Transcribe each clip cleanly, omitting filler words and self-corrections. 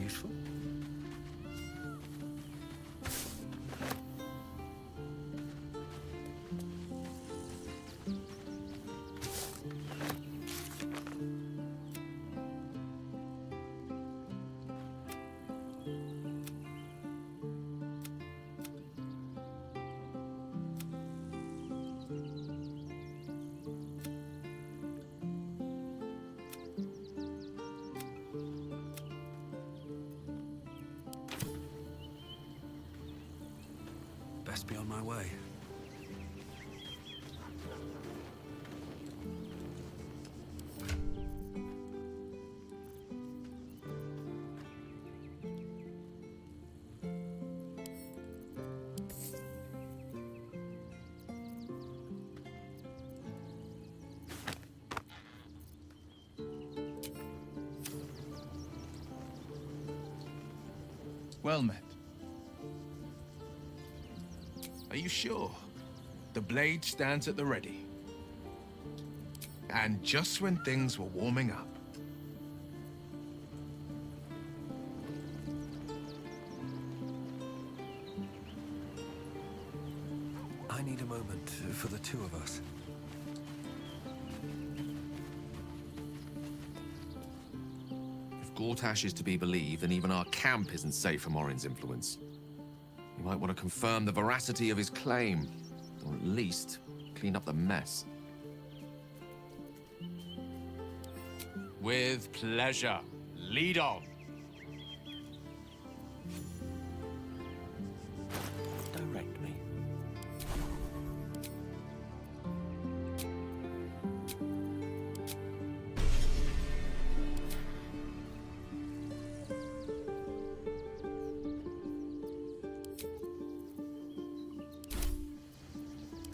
useful. Best be on my way. Well met. Are you sure? The blade stands at the ready. And just when things were warming up. I need a moment for the two of us. If Gortash is to be believed, then even our camp isn't safe from Orin's influence. You might want to confirm the veracity of his claim, or at least clean up the mess. With pleasure. Lead on. Direct me.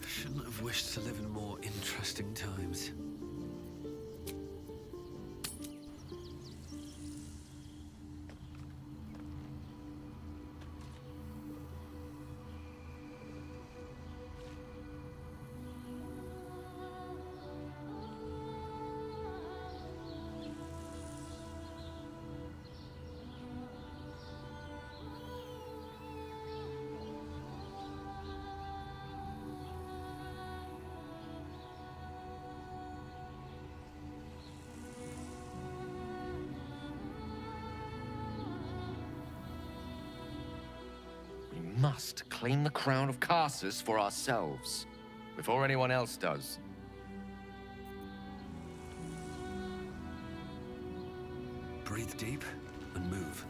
Shouldn't have wished to live in more interesting times. We must claim the crown of Karsus for ourselves, before anyone else does. Breathe deep and move.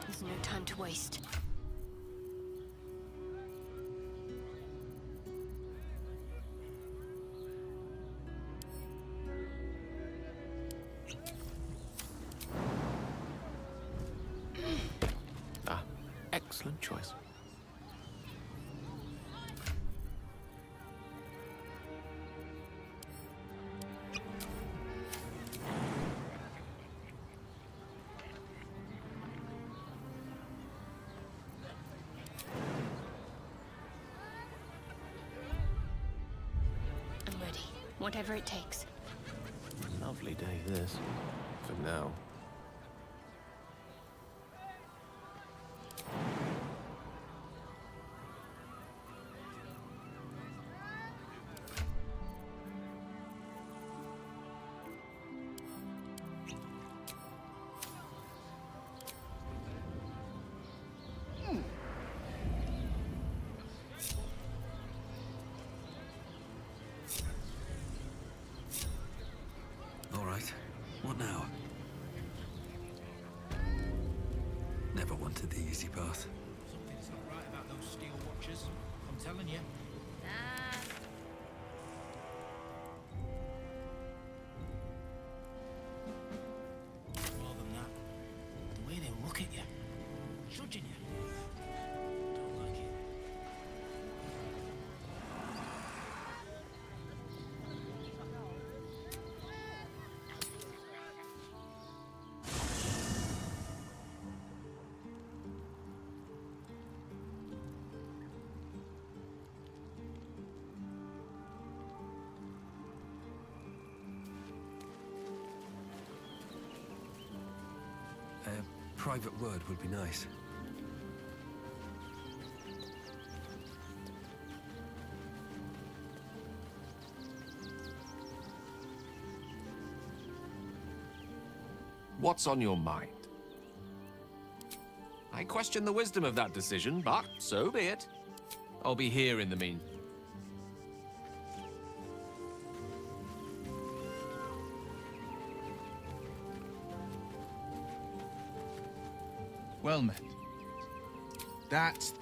There's no time to waste. Ah, excellent choice. I'm ready. Whatever it takes. Lovely day, this. For now. wanted the easy path. Something's not right about those steel watchers. I'm telling you. More than that, the way they look at you, judging you. Don't like it. A private word would be nice. What's on your mind? I question the wisdom of that decision, but so be it. I'll be here in the mean. Well met. That's...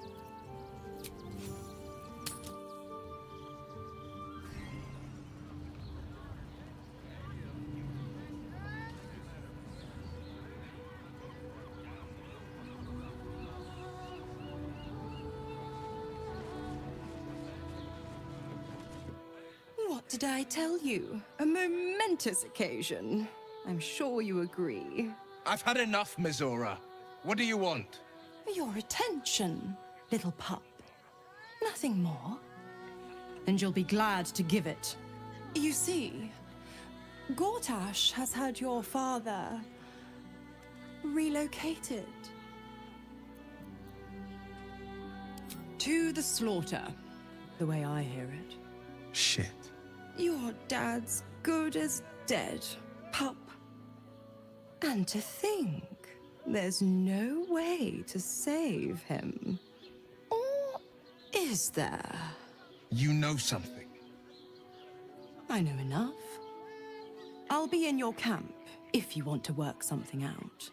What did I tell you? A momentous occasion. I'm sure you agree. I've had enough, Mizora. What do you want? Your attention, little pup. Nothing more. And you'll be glad to give it. You see, Gortash has had your father relocated. To the slaughter, the way I hear it. Shit. Your dad's good as dead, pup. And to think, there's no way to save him. Or is there? You know something. I know enough. I'll be in your camp if you want to work something out.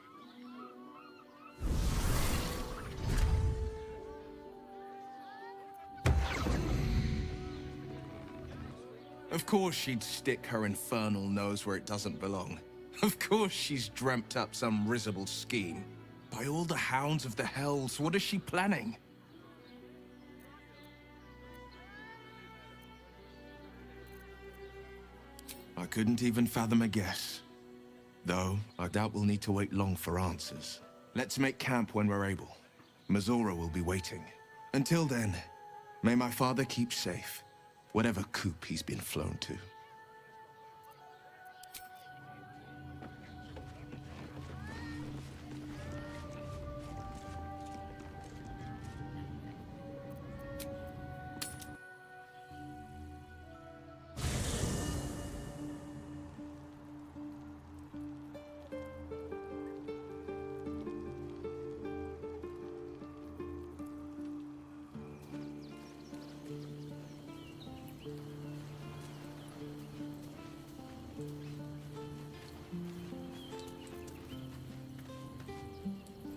Of course she'd stick her infernal nose where it doesn't belong. Of course she's dreamt up some risible scheme. By all the hounds of the hells, what is she planning? I couldn't even fathom a guess. Though, I doubt we'll need to wait long for answers. Let's make camp when we're able. Mizora will be waiting. Until then, may my father keep safe, whatever coop he's been flown to.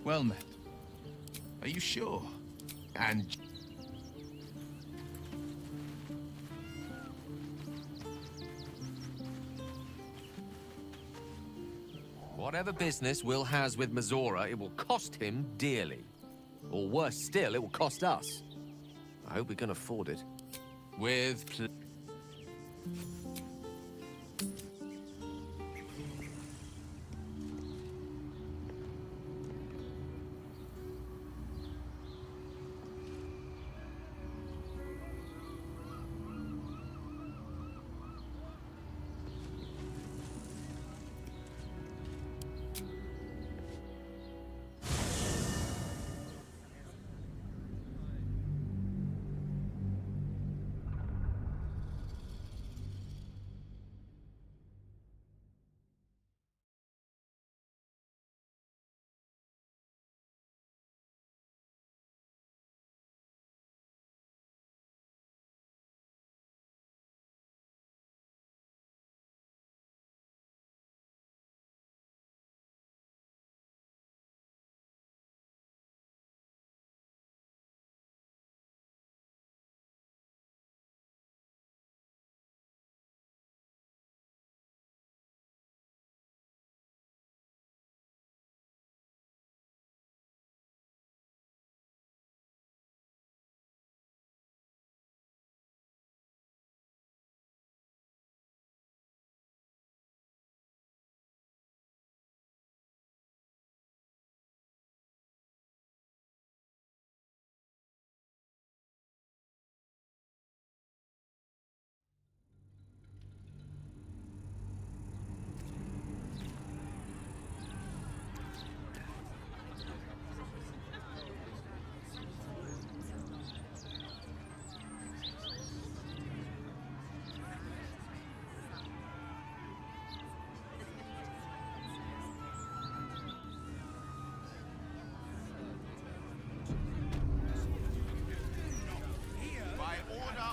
Well met. Are you sure? And... Whatever business Will has with Mizora, it will cost him dearly. Or worse still, it will cost us. I hope we can afford it. With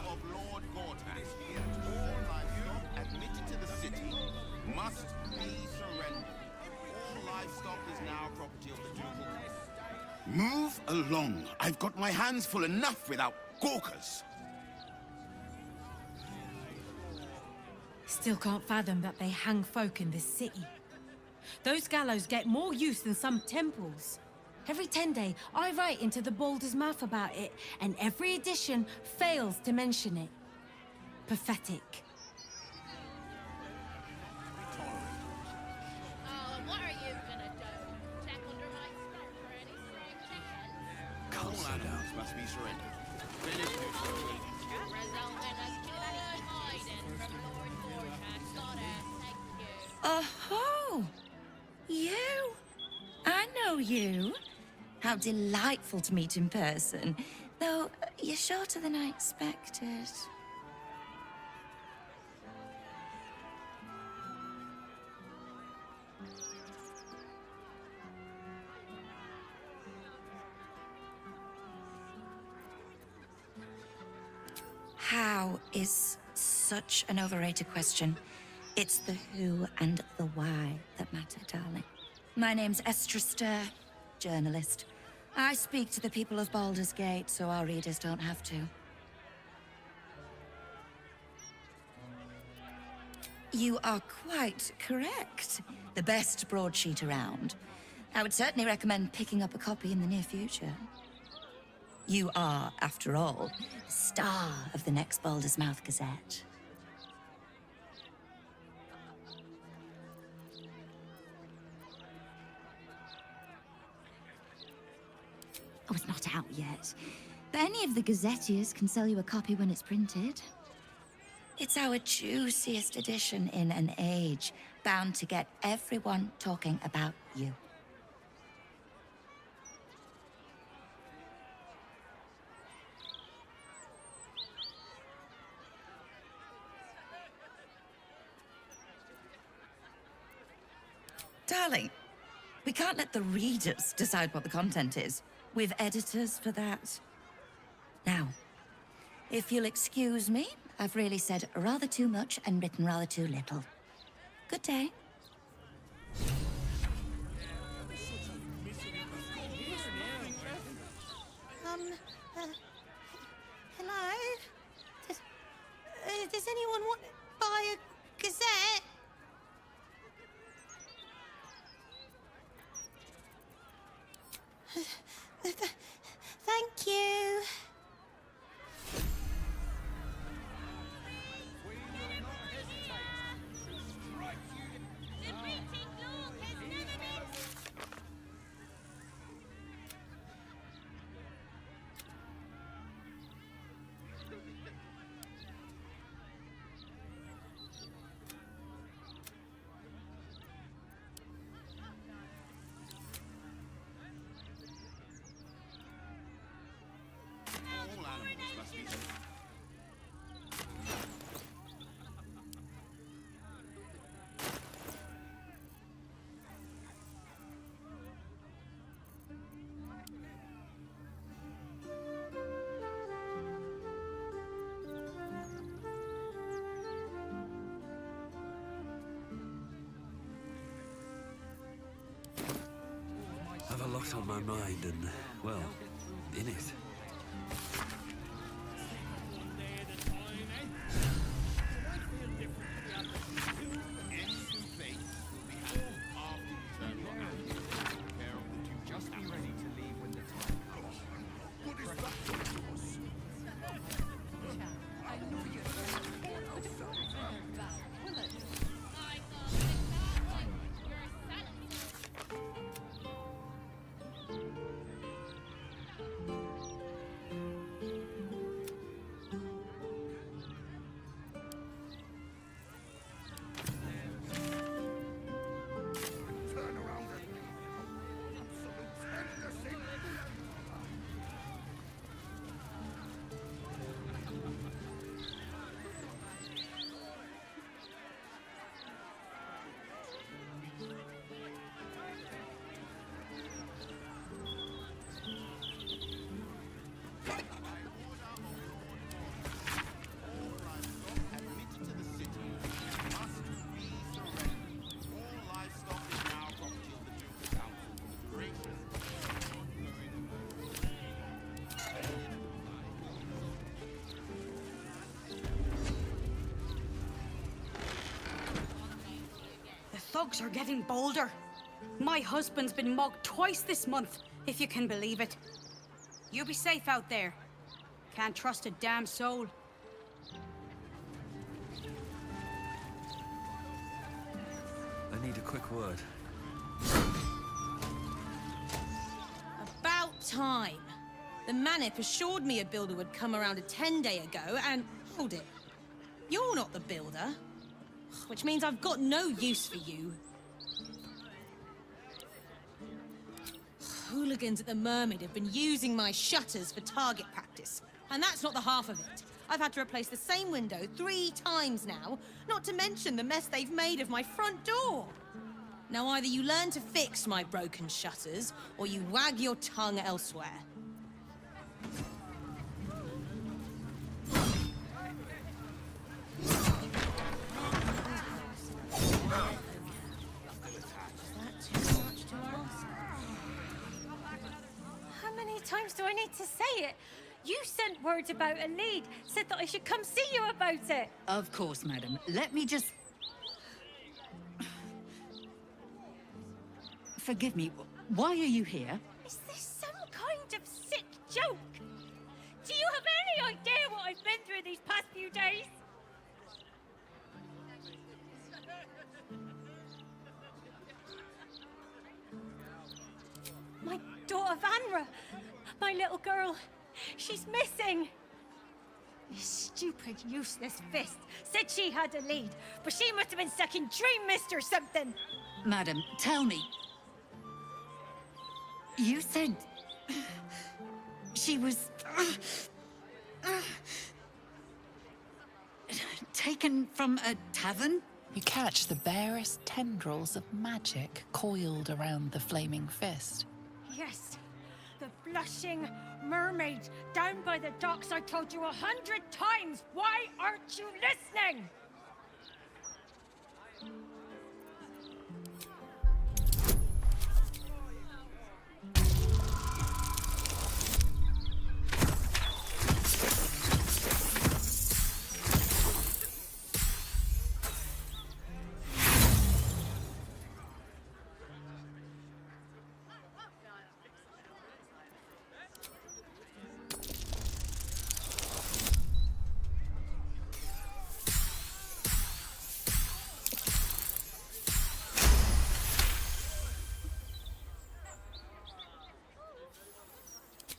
of Lord Gortash, all livestock admitted to the city must be surrendered. All livestock is now property of the ducal. Move along. I've got my hands full enough without gawkers. Still can't fathom that they hang folk in this city. Those gallows get more use than some temples. Every 10 day, I write into the Baldur's mouth about it, and every edition fails to mention it. Pathetic. What are you gonna do? Check under my skirt for any stray chickens? Can't slow down. Must be surrendered. Resulting us killing hiding from Lord Gortash. Gotta thank you. Oh, you? I know you. How delightful to meet in person. Though, you're shorter than I expected. How is such an overrated question. It's the who and the why that matter, darling. My name's Estra Stir, journalist. I speak to the people of Baldur's Gate so our readers don't have to. You are quite correct. The best broadsheet around. I would certainly recommend picking up a copy in the near future. You are, after all, the star of the next Baldur's Mouth Gazette. Oh, it's not out yet. But any of the gazetteers can sell you a copy when it's printed. It's our juiciest edition in an age bound to get everyone talking about you. Darling, we can't let the readers decide what the content is. We've editors for that. Now, if you'll excuse me, I've really said rather too much and written rather too little. Good day. Hello? Does anyone want to buy a gazette? Thank you. All animals must be surrendered. I've a lot on my mind and, well, in it. dogs are getting bolder. My husband's been mugged twice this month, if you can believe it. You be safe out there. Can't trust a damn soul. I need a quick word. About time. The Manip assured me a builder would come around a 10-day ago, and hold it. You're not the builder. Which means I've got no use for you. Hooligans at the Mermaid have been using my shutters for target practice. And that's not the half of it. I've had to replace the same window 3 times now, not to mention the mess they've made of my front door. Now either you learn to fix my broken shutters, or you wag your tongue elsewhere. How many times do I need to say it? You sent word about a lead, said that I should come see you about it. Of course, madam. Let me just... Forgive me, why are you here? Is this some kind of sick joke? Do you have any idea what I've been through these past few days? My daughter Vanra, my little girl, she's missing. This stupid, useless fist said she had a lead, but she must have been stuck in Dream Mist or something. Madam, tell me. You said... she was... taken from a tavern? You catch the barest tendrils of magic coiled around the flaming fist. Yes, the blushing mermaid down by the docks I told you 100 times. Why aren't you listening?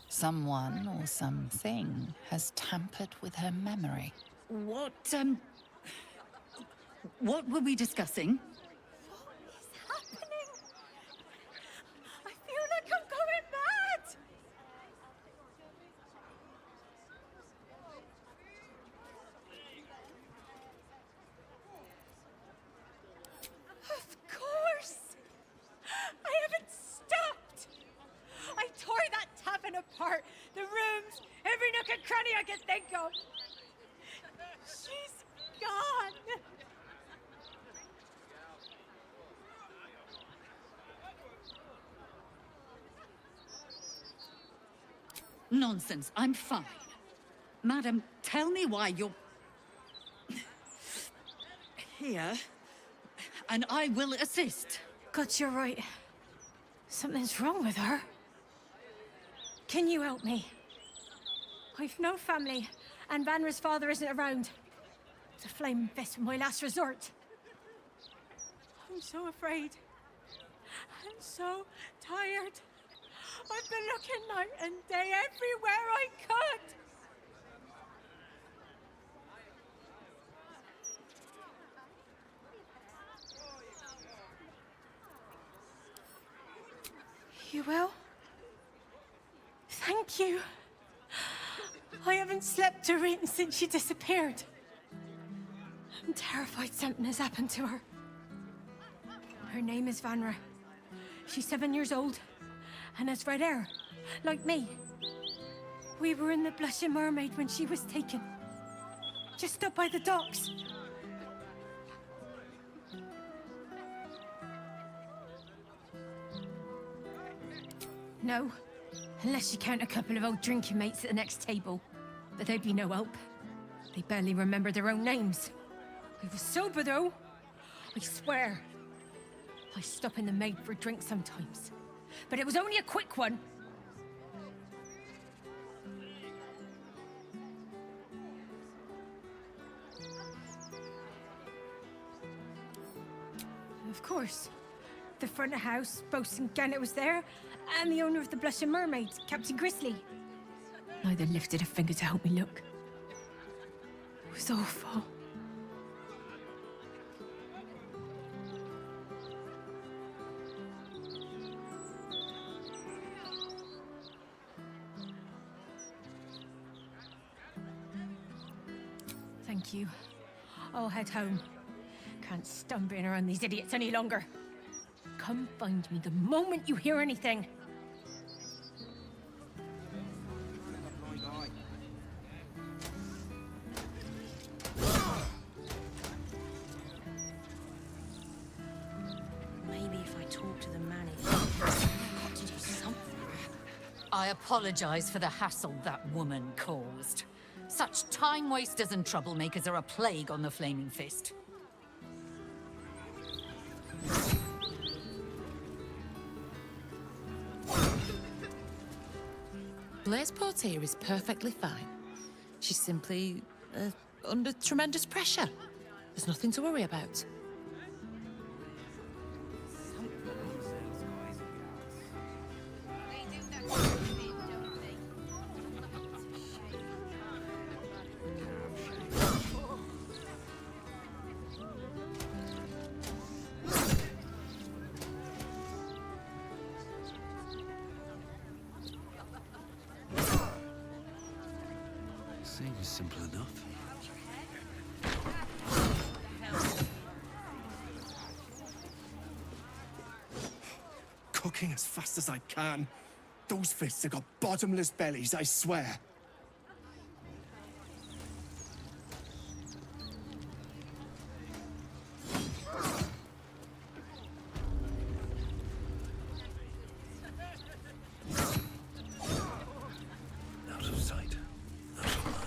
Someone or something has tampered with her memory. What were we discussing? What is happening? I feel like I'm going mad! Of course! I haven't stopped! I tore that tavern apart, the rooms, every nook and cranny I could think of. She's gone! Nonsense, I'm fine. Madam, tell me why you're... here, and I will assist. God, you're right. Something's wrong with her. Can you help me? I've no family, and Vanra's father isn't around. The flame fist was my last resort. I'm so afraid. I'm so tired. I've been looking night and day everywhere I could. You will? Thank you. I haven't slept or eaten since she disappeared. I'm terrified something has happened to her. Her name is Vanra. She's 7 years old and has red hair, like me. We were in the Blushing Mermaid when she was taken. Just up by the docks. No, unless you count a couple of old drinking mates at the next table. But they'd be no help. They barely remember their own names. I was sober, though. I swear. I stop in the maid for a drink sometimes. But it was only a quick one. Of course. The front of house, Bosun Gannet was there, and the owner of the Blushing Mermaids, Captain Grizzly. Neither lifted a finger to help me look. It was awful. Thank you. I'll head home. Can't stand being around these idiots any longer. Come find me the moment you hear anything. Maybe if I talk to the man, I've got to do something. I apologize for the hassle that woman caused. Such time wasters and troublemakers are a plague on the Flaming Fist. Blaise Portier is perfectly fine. She's simply under tremendous pressure. There's nothing to worry about. Seems simple enough. Cooking as fast as I can. Those fists have got bottomless bellies, I swear. Out of sight, out of mind.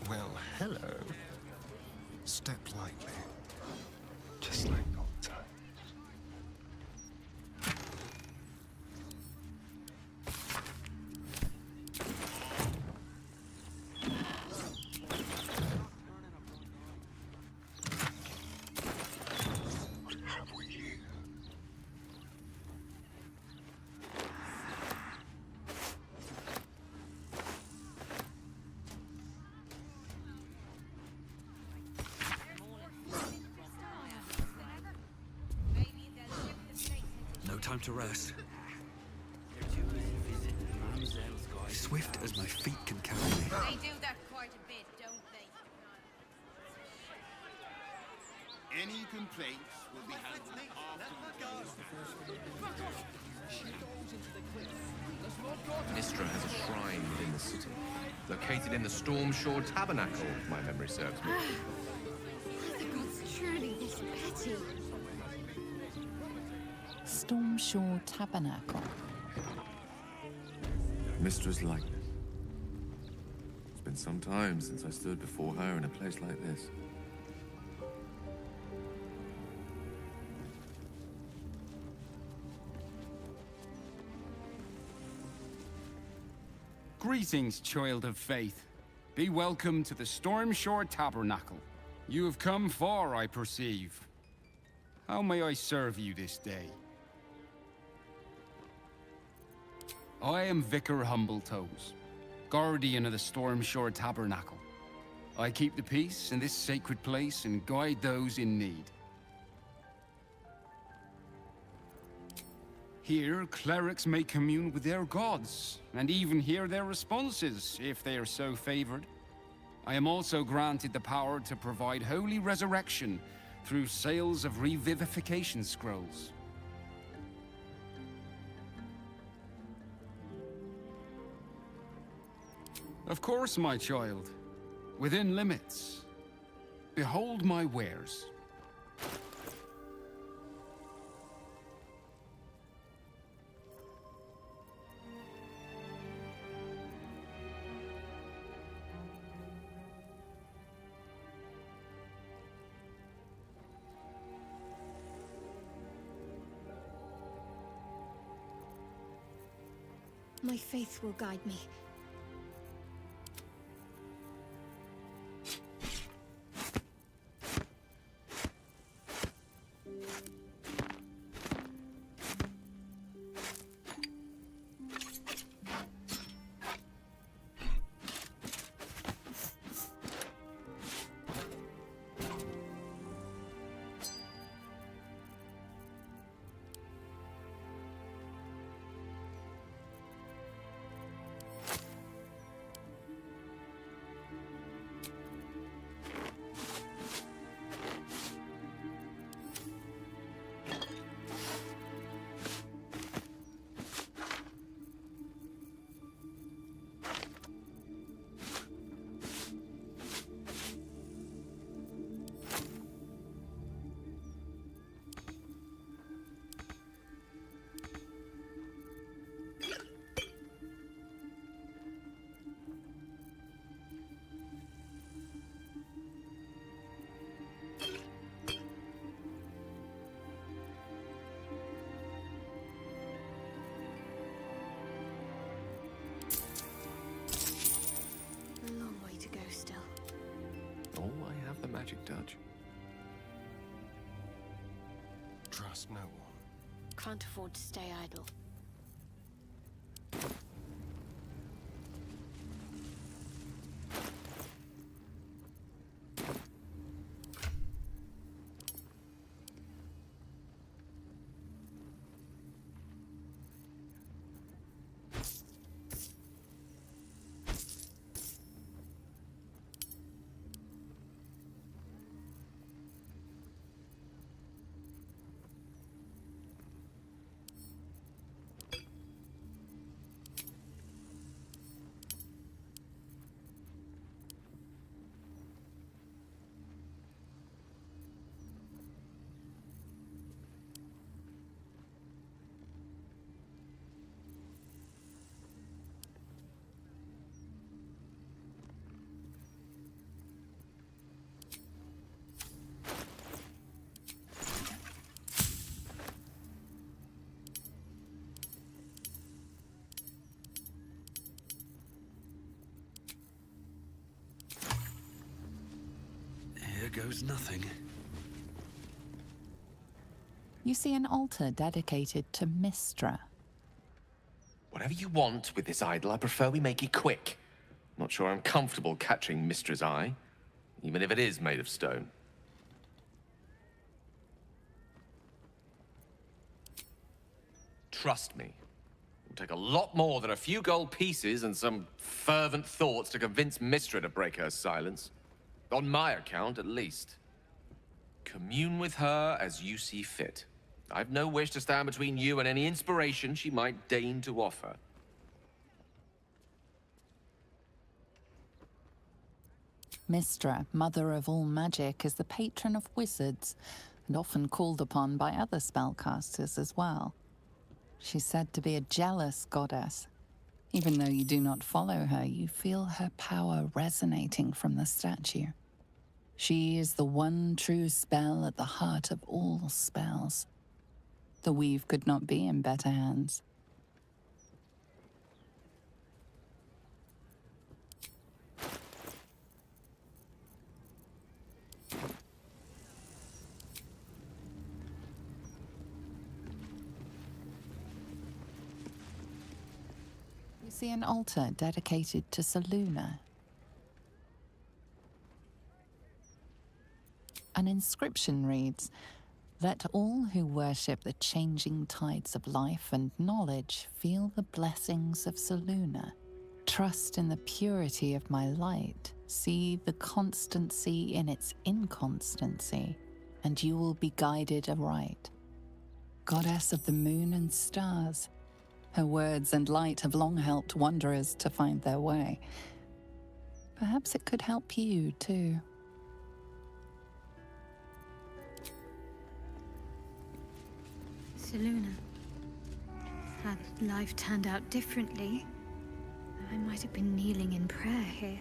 Well, hello. Step lightly. Just like old times. What have we here? No time to rest. Swift as my feet can carry me. They do that quite a bit, don't they? Any complaints will be handled after. Mystra has a shrine within the city, located in the Stormshore Tabernacle, if my memory serves me. The gods truly this petty. Stormshore Tabernacle. Mystra's likeness. It's been some time since I stood before her in a place like this. Greetings, child of faith. Be welcome to the Stormshore Tabernacle. You have come far, I perceive. How may I serve you this day? I am Vicar Humbletoes, guardian of the Stormshore Tabernacle. I keep the peace in this sacred place and guide those in need. Here, clerics may commune with their gods, and even hear their responses, if they are so favored. I am also granted the power to provide holy resurrection through sales of revivification scrolls. Of course, my child. Within limits. Behold my wares. My faith will guide me. A long way to go still. Oh, I have the magic touch. Trust no one. Can't afford to stay idle. Here goes nothing. You see an altar dedicated to Mistra. Whatever you want with this idol, I prefer we make it quick. Not sure I'm comfortable catching Mistra's eye, even if it is made of stone. Trust me, it'll take a lot more than a few gold pieces and some fervent thoughts to convince Mistra to break her silence. On my account, at least. Commune with her as you see fit. I've no wish to stand between you and any inspiration she might deign to offer. Mistra, mother of all magic, is the patron of wizards, and often called upon by other spellcasters as well. She's said to be a jealous goddess. Even though you do not follow her, you feel her power resonating from the statue. She is the one true spell at the heart of all spells. The weave could not be in better hands. You see an altar dedicated to Selûne. An inscription reads, "Let all who worship the changing tides of life and knowledge feel the blessings of Selûne. Trust in the purity of my light. See the constancy in its inconstancy, and you will be guided aright. Goddess of the moon and stars, her words and light have long helped wanderers to find their way. Perhaps it could help you too." Selûne. Had life turned out differently, I might have been kneeling in prayer here.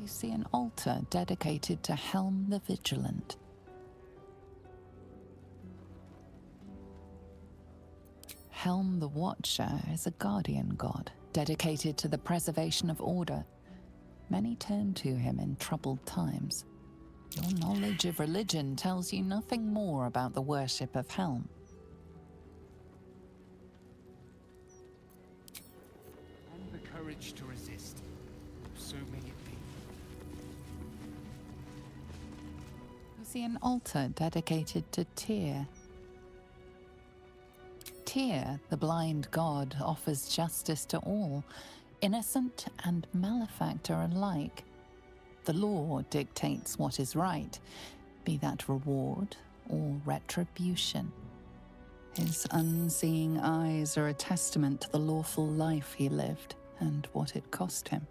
You see an altar dedicated to Helm the Vigilant. Helm the Watcher is a guardian god, dedicated to the preservation of order. Many turn to him in troubled times. Your knowledge of religion tells you nothing more about the worship of Helm. And the courage to resist. So may it be. You see an altar dedicated to Tyr. Tyr, the blind god, offers justice to all, innocent and malefactor alike. The law dictates what is right, be that reward or retribution. His unseeing eyes are a testament to the lawful life he lived and what it cost him.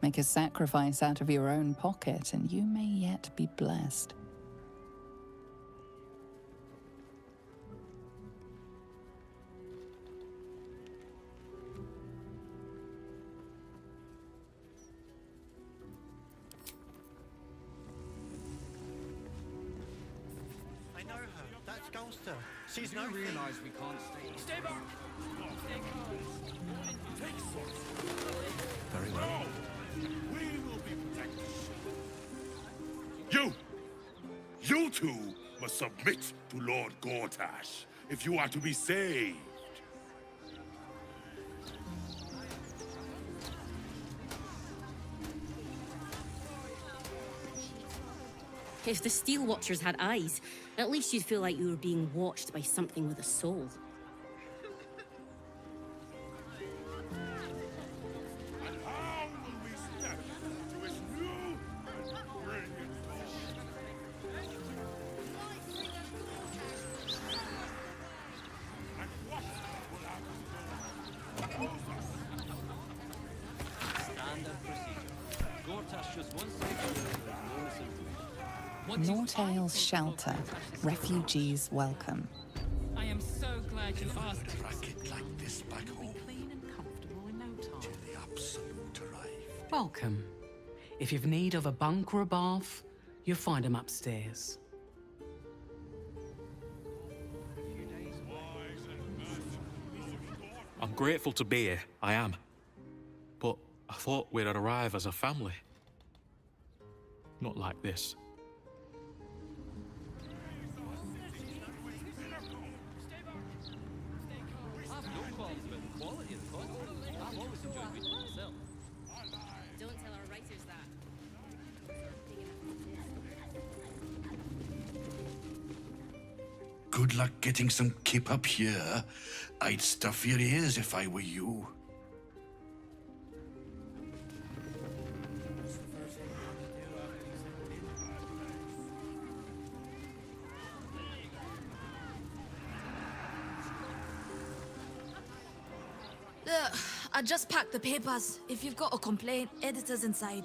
Make a sacrifice out of your own pocket and you may yet be blessed. I know her. That's Golster. She's no realize we can't stay. Stay back! Very well. We will be protected. You two must submit to Lord Gortash if you are to be saved. If the Steel Watchers had eyes, at least you'd feel like you were being watched by something with a soul. And how will we step to its new and brilliant and what will happen? Standard procedure. Gortash just one second. No misinformation. Nortale's shelter. Refugees welcome. I am so glad you asked. Racket like this back home. Clean and comfortable in no time. Till the absolute arrive. Welcome. If you've need of a bunk or a bath, you'll find them upstairs. I'm grateful to be here, I am. But I thought we'd arrive as a family. Not like this. Don't tell our writers that. Good luck getting some kip up here. I'd stuff your ears if I were you. I just packed the papers. If you've got a complaint, editor's inside.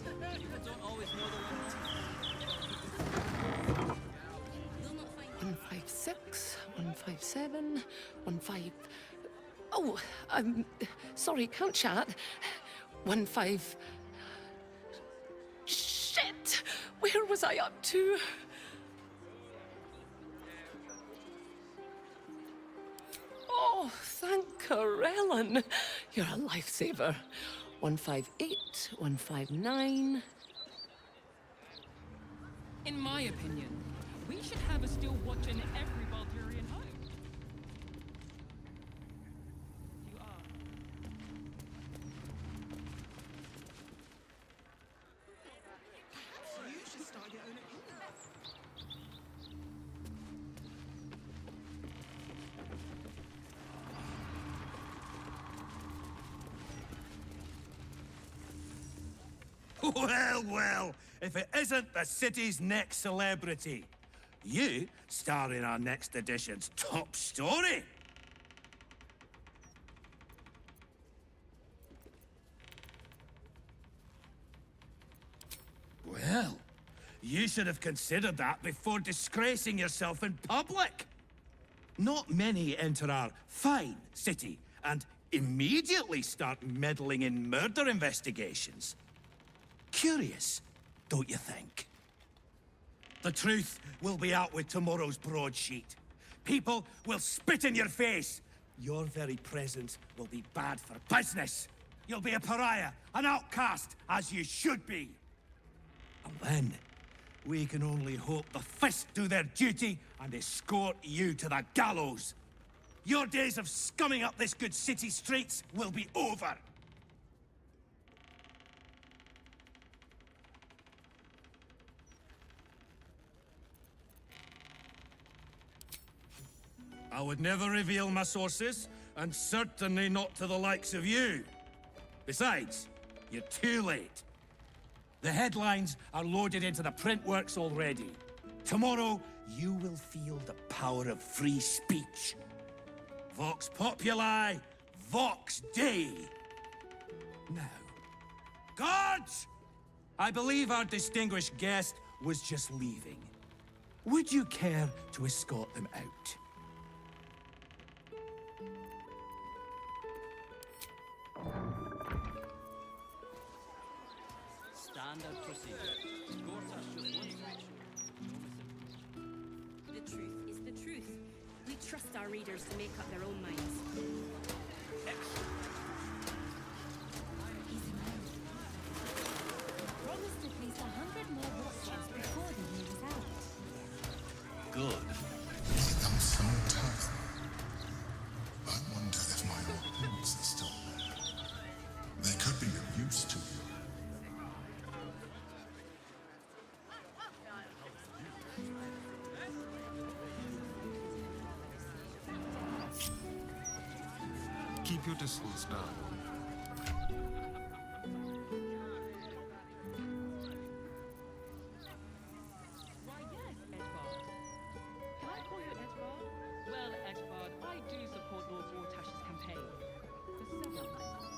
Don't always know the 156, 157, 15. Oh, sorry, can't chat. 15. Shit! Where was I up to? Oh, thank Corellin. You're a lifesaver. 158, 159. In my opinion, we should have a Steel Watcher in every Baldurian home. You are. You should start your own account. Well, well, if it isn't the city's next celebrity. You star in our next edition's top story. Well, you should have considered that before disgracing yourself in public. Not many enter our fine city and immediately start meddling in murder investigations. Curious, don't you think? The truth will be out with tomorrow's broadsheet. People will spit in your face. Your very presence will be bad for business. You'll be a pariah, an outcast, as you should be. And then, we can only hope the Fist do their duty and escort you to the gallows. Your days of scumming up this good city streets will be over. I would never reveal my sources, and certainly not to the likes of you. Besides, you're too late. The headlines are loaded into the printworks already. Tomorrow, you will feel the power of free speech. Vox populi, vox dei. Now, guards! I believe our distinguished guest was just leaving. Would you care to escort them out? Standard procedure. Gortash just wants to make sure. The truth is the truth. We trust our readers to make up their own minds. Promised at least 100 more watches before the year is out. Good. It's come some time. I wonder if my old boots are still there. They could be of use to you. Keep your distance now. Why, yes, Edvard. Can I call you Edvard? Well, Edvard, I do support Lord Gortash's campaign. For several reasons.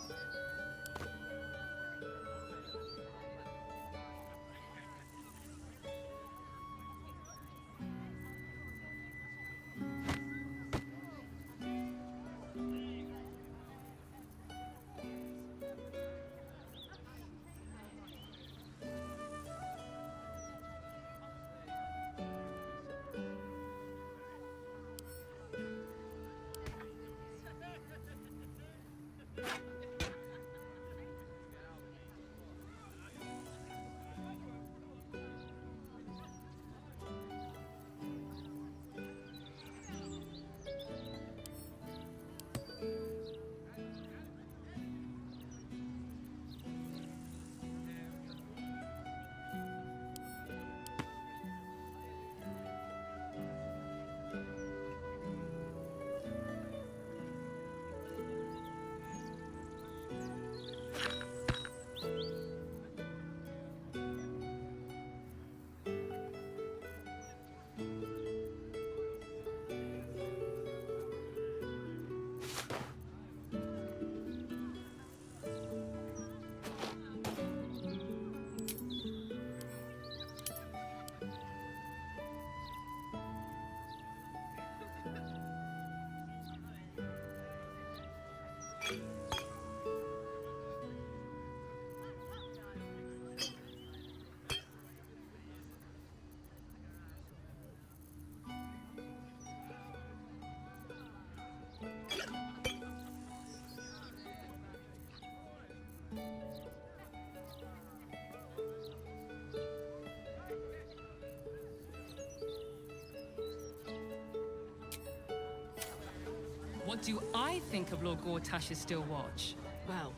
What do I think of Lord Gortash's still watch? Well,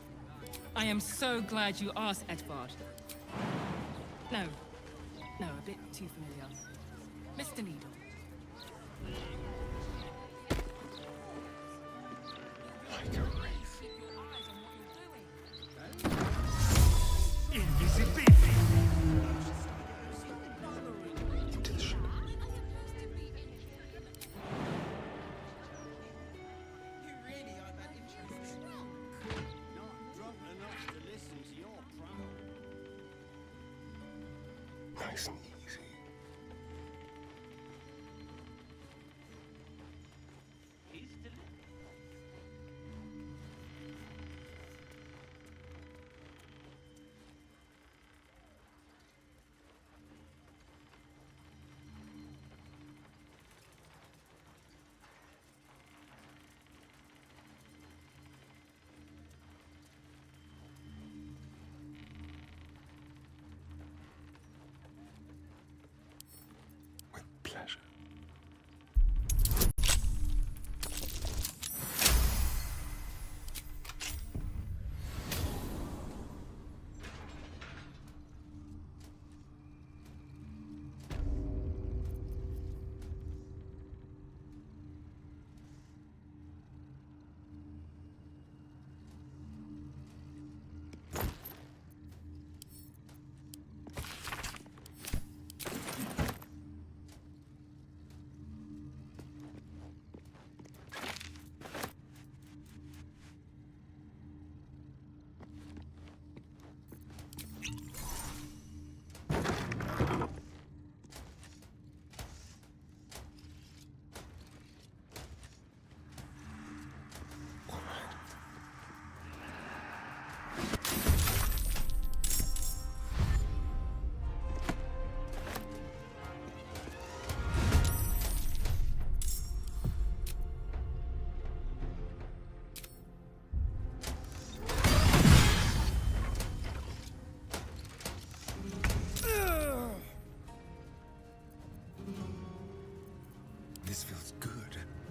I am so glad you asked, Edvard. No, a bit too familiar. Mr. Needle. Like a wraith. Invisibility! Into the ship. Nice and easy. This feels good.